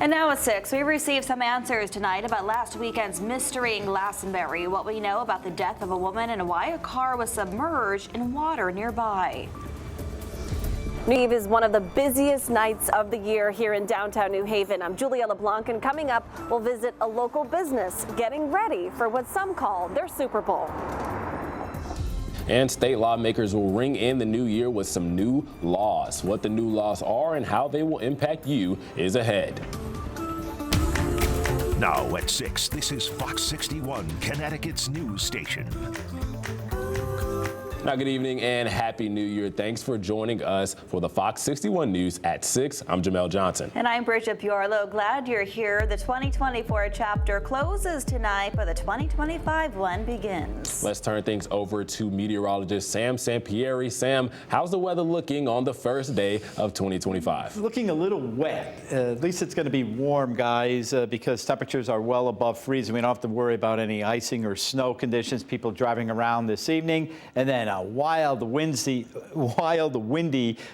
And now at 6, we received some answers tonight about last weekend's mystery in Glastonbury, what we know about the death of a woman and why a car was submerged in water nearby. New Eve is one of the busiest nights of the year here in downtown New Haven. I'm Julia LeBlanc, and coming up, we'll visit a local business getting ready for what some call their Super Bowl. And state lawmakers will ring in the new year with some new laws. What the new laws are and how they will impact you is ahead. Now at 6, this is Fox 61, Connecticut's news station. Now, good evening and Happy New Year. Thanks for joining us for the Fox 61 News at 6. I'm Jamel Johnson. And I'm Bridget Piorlo. Glad you're here. The 2024 chapter closes tonight, but the 2025 one begins. Let's turn things over to meteorologist Sam Sampieri. Sam, how's the weather looking on the first day of 2025? Looking a little wet. At least it's going to be warm, guys, because temperatures are well above freezing. We don't have to worry about any icing or snow conditions. People driving around this evening, and then a wild, windy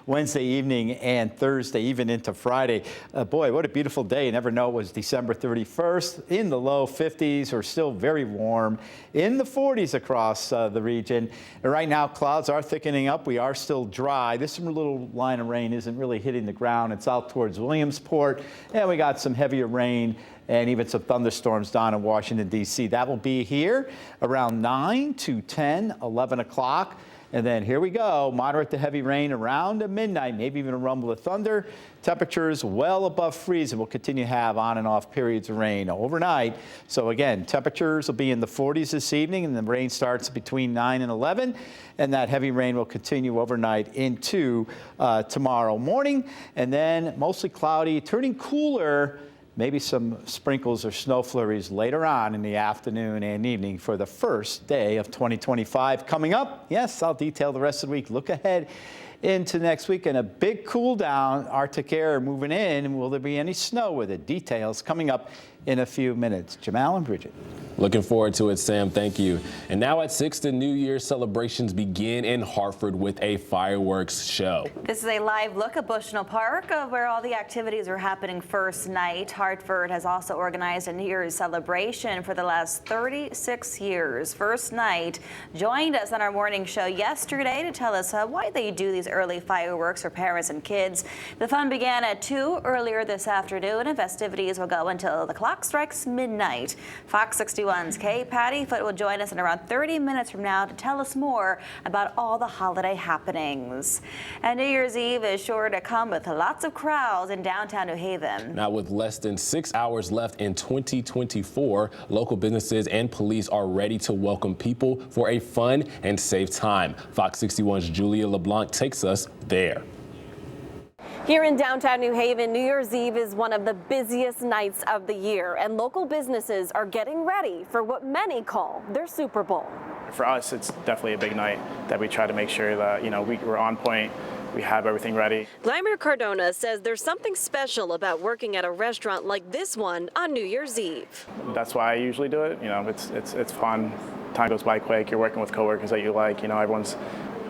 Wednesday evening and Thursday, even into Friday. Boy, what a beautiful day. You never know it was December 31st. In the low 50s, or still very warm. In the 40s across the region. And right now, clouds are thickening up. We are still dry. This little line of rain isn't really hitting the ground. It's out towards Williamsport. And we got some heavier rain and even some thunderstorms down in Washington, D.C. That will be here around 9 to 10, 11 o'clock. And then here we go, moderate to heavy rain around midnight, maybe even a rumble of thunder. Temperatures well above freezing. We'll continue to have on and off periods of rain overnight. So again, temperatures will be in the 40s this evening, and the rain starts between 9 and 11. And that heavy rain will continue overnight into tomorrow morning. And then mostly cloudy, turning cooler. Maybe some sprinkles or snow flurries later on in the afternoon and evening for the first day of 2025. Coming up, yes, I'll detail the rest of the week. Look ahead into next week, and a big cool down, Arctic air moving in. Will there be any snow with it? Details coming up in a few minutes. Jamal and Bridget. Looking forward to it, Sam. Thank you. And now at 6, the New Year's celebrations begin in Hartford with a fireworks show. This is a live look at Bushnell Park, where all the activities are happening first night. Hartford has also organized a New Year's celebration for the last 36 years. First Night joined us on our morning show yesterday to tell us why they do these early fireworks for parents and kids. The fun began at 2 earlier this afternoon, and festivities will go until the clock strikes midnight. Fox 61's Patty Foote will join us in around 30 minutes from now to tell us more about all the holiday happenings. And New Year's Eve is sure to come with lots of crowds in downtown New Haven. Now, with less than 6 hours left in 2024, local businesses and police are ready to welcome people for a fun and safe time. Fox 61's Julia LeBlanc takes us there. Here in downtown New Haven, New Year's Eve is one of the busiest nights of the year, and local businesses are getting ready for what many call their Super Bowl. For us, it's definitely a big night that we try to make sure that, we're on point. We have everything ready. Glamour Cardona says there's something special about working at a restaurant like this one on New Year's Eve. That's why I usually do it. It's fun. Time goes by quick. You're working with coworkers that you like. Everyone's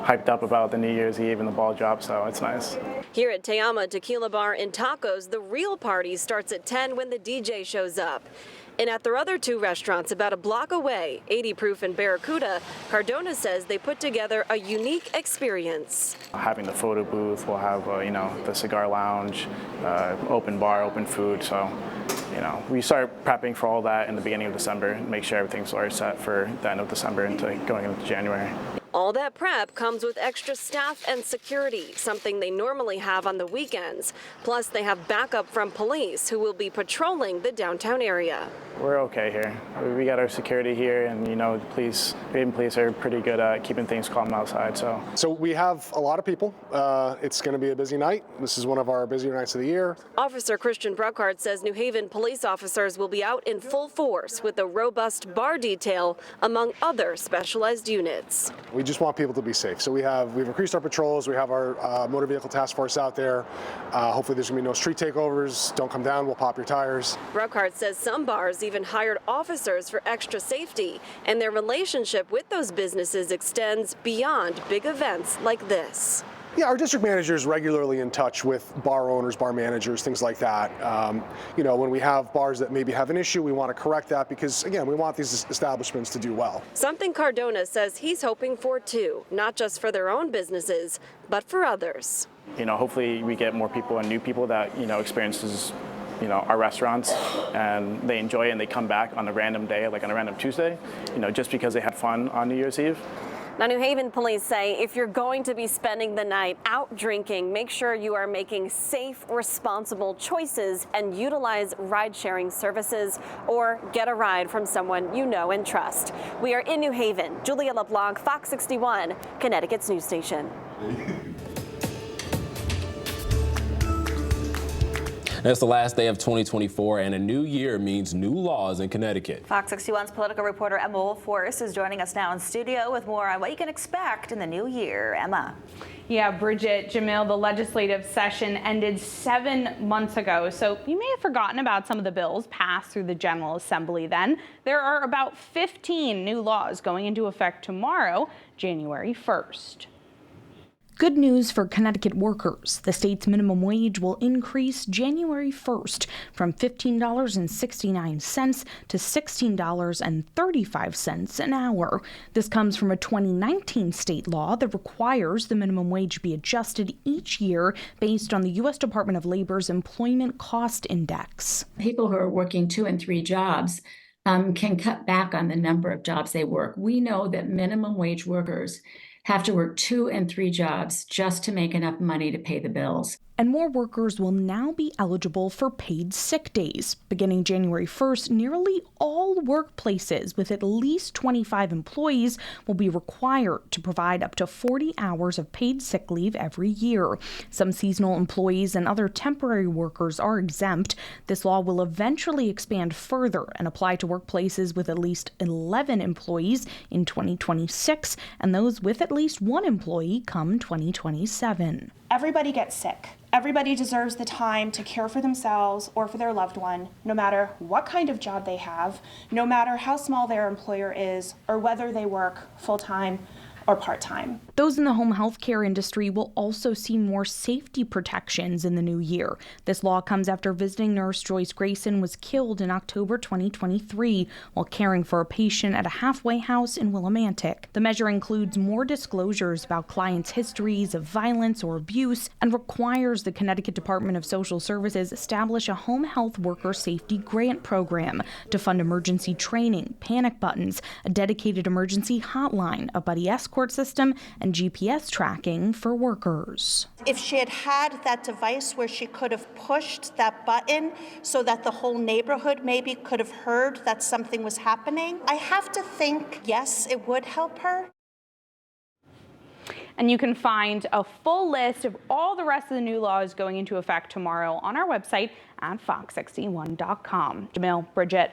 hyped up about the New Year's Eve and the ball drop, so it's nice. Here at Teama Tequila Bar and Tacos, the real party starts at 10 when the DJ shows up. And at their other 2 restaurants about a block away, 80 Proof and Barracuda, Cardona says they put together a unique experience. Having the photo booth, we'll have, the cigar lounge, open bar, open food. So, we start prepping for all that in the beginning of December and make sure everything's already set for the end of December into going into January. All that prep comes with extra staff and security, something they normally have on the weekends. Plus, they have backup from police who will be patrolling the downtown area. We're okay here. We got our security here, and the police are pretty good at keeping things calm outside. So we have a lot of people. It's going to be a busy night. This is one of our busier nights of the year. Officer Christian Bruckhardt says New Haven police officers will be out in full force with a robust bar detail, among other specialized units. We just want people to be safe. So we've increased our patrols. We have our motor vehicle task force out there. Hopefully there's going to be no street takeovers. Don't come down. We'll pop your tires. Bruckhardt says some bars even hired officers for extra safety, and their relationship with those businesses extends beyond big events like this. Yeah, our district manager is regularly in touch with bar owners, bar managers, things like that. You know, when we have bars that maybe have an issue, we want to correct that because, again, we want these establishments to do well. Something Cardona says he's hoping for too, not just for their own businesses, but for others. You know, hopefully we get more people and new people that, you know, experiences, you know, our restaurants and they enjoy it and they come back on a random day, like on a random Tuesday, you know, just because they had fun on New Year's Eve. Now, New Haven police say if you're going to be spending the night out drinking, make sure you are making safe, responsible choices and utilize ride-sharing services or get a ride from someone you know and trust. We are in New Haven. Julia LeBlanc, Fox 61, Connecticut's news station. It's the last day of 2024, and a new year means new laws in Connecticut. Fox 61's political reporter Emma Wolforce is joining us now in studio with more on what you can expect in the new year. Emma. Yeah, Bridget, Jamil, the legislative session ended 7 months ago, so you may have forgotten about some of the bills passed through the General Assembly then. There are about 15 new laws going into effect tomorrow, January 1st. Good news for Connecticut workers. The state's minimum wage will increase January 1st from $15.69 to $16.35 an hour. This comes from a 2019 state law that requires the minimum wage be adjusted each year based on the U.S. Department of Labor's Employment Cost Index. People who are working 2 and 3 jobs can cut back on the number of jobs they work. We know that minimum wage workers have to work 2 and 3 jobs just to make enough money to pay the bills. And more workers will now be eligible for paid sick days. Beginning January 1st, nearly all workplaces with at least 25 employees will be required to provide up to 40 hours of paid sick leave every year. Some seasonal employees and other temporary workers are exempt. This law will eventually expand further and apply to workplaces with at least 11 employees in 2026 and those with at least 1 employee come 2027. Everybody gets sick. Everybody deserves the time to care for themselves or for their loved one, no matter what kind of job they have, no matter how small their employer is, or whether they work full-time or part-time. Those in the home health care industry will also see more safety protections in the new year. This law comes after visiting nurse Joyce Grayson was killed in October 2023 while caring for a patient at a halfway house in Willimantic. The measure includes more disclosures about clients' histories of violence or abuse and requires the Connecticut Department of Social Services establish a home health worker safety grant program to fund emergency training, panic buttons, a dedicated emergency hotline, a buddy escort system, and GPS tracking for workers. If she had had that device where she could have pushed that button so that the whole neighborhood maybe could have heard that something was happening, I have to think, yes, it would help her. And you can find a full list of all the rest of the new laws going into effect tomorrow on our website at fox61.com. Jamil, Bridget.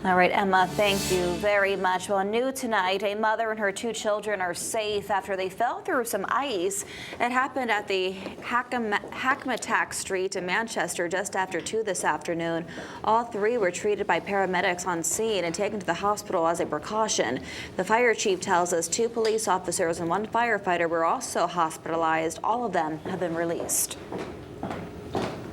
All right, Emma, thank you very much. Well, new tonight, a mother and her 2 children are safe after they fell through some ice. It happened at the Hackmatack Street in Manchester just after 2 this afternoon. All 3 were treated by paramedics on scene and taken to the hospital as a precaution. The fire chief tells us 2 police officers and 1 firefighter were also hospitalized. All of them have been released.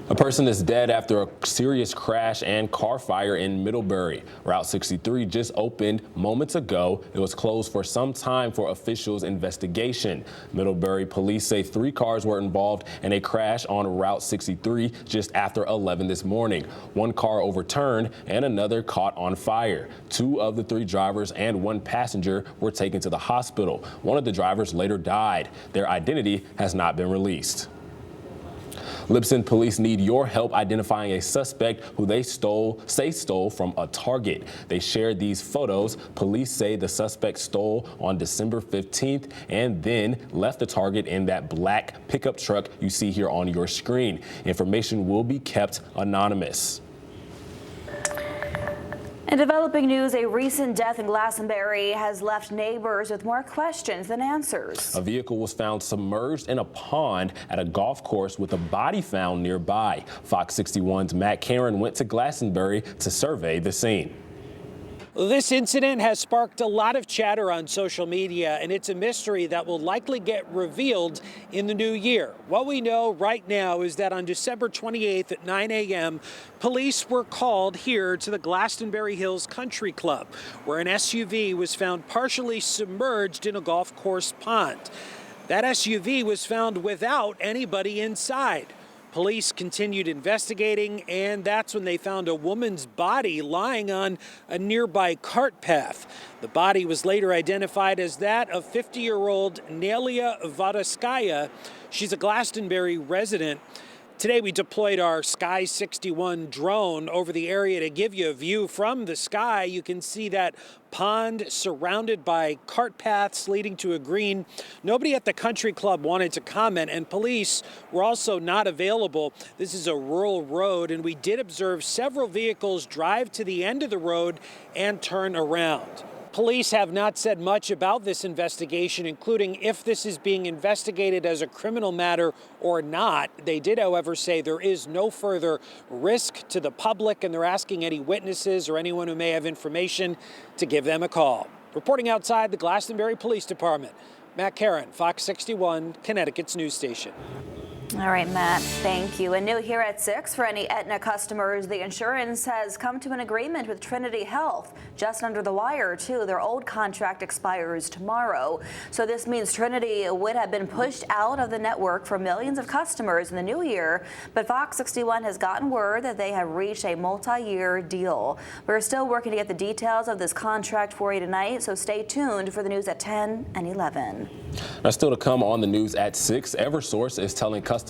A person is dead after a serious crash and car fire in Middlebury. Route 63 just opened moments ago. It was closed for some time for officials' investigation. Middlebury police say 3 cars were involved in a crash on Route 63 just after 11 this morning. 1 car overturned and another caught on fire. 2 of the 3 drivers and 1 passenger were taken to the hospital. 1 of the drivers later died. Their identity has not been released. Lipson police need your help identifying a suspect who they stole from a Target. They shared these photos. Police say the suspect stole on December 15th and then left the Target in that black pickup truck you see here on your screen. Information will be kept anonymous. In developing news, a recent death in Glastonbury has left neighbors with more questions than answers. A vehicle was found submerged in a pond at a golf course with a body found nearby. Fox 61's Matt Caron went to Glastonbury to survey the scene. Well, this incident has sparked a lot of chatter on social media, and it's a mystery that will likely get revealed in the new year. What we know right now is that on December 28th at 9 a.m., police were called here to the Glastonbury Hills Country Club, where an SUV was found partially submerged in a golf course pond. That SUV was found without anybody inside. Police continued investigating, and that's when they found a woman's body lying on a nearby cart path. The body was later identified as that of 50-year-old Nelia Vodoskaya. She's a Glastonbury resident. Today, we deployed our Sky 61 drone over the area to give you a view from the sky. You can see that pond surrounded by cart paths leading to a green. Nobody at the country club wanted to comment, and police were also not available. This is a rural road, and we did observe several vehicles drive to the end of the road and turn around. Police have not said much about this investigation, including if this is being investigated as a criminal matter or not. They did, however, say there is no further risk to the public, and they're asking any witnesses or anyone who may have information to give them a call. Reporting outside the Glastonbury Police Department, Matt Caron, Fox 61, Connecticut's news station. All right, Matt, thank you. And new here at 6 for any Aetna customers, the insurance has come to an agreement with Trinity Health. Just under the wire, too. Their old contract expires tomorrow. So this means Trinity would have been pushed out of the network for millions of customers in the new year. But Fox 61 has gotten word that they have reached a multi-year deal. We're still working to get the details of this contract for you tonight, so stay tuned for the news at 10 and 11. Now, still to come on the news at 6, Eversource is telling customers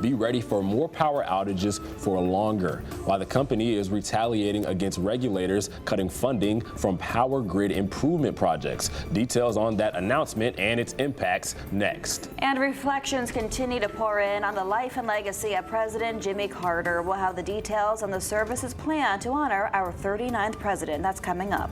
be ready for more power outages for longer, while the company is retaliating against regulators cutting funding from power grid improvement projects. Details on that announcement and its impacts next. And reflections continue to pour in on the life and legacy of President Jimmy Carter. We'll have the details on the service's plan to honor our 39th president. That's coming up.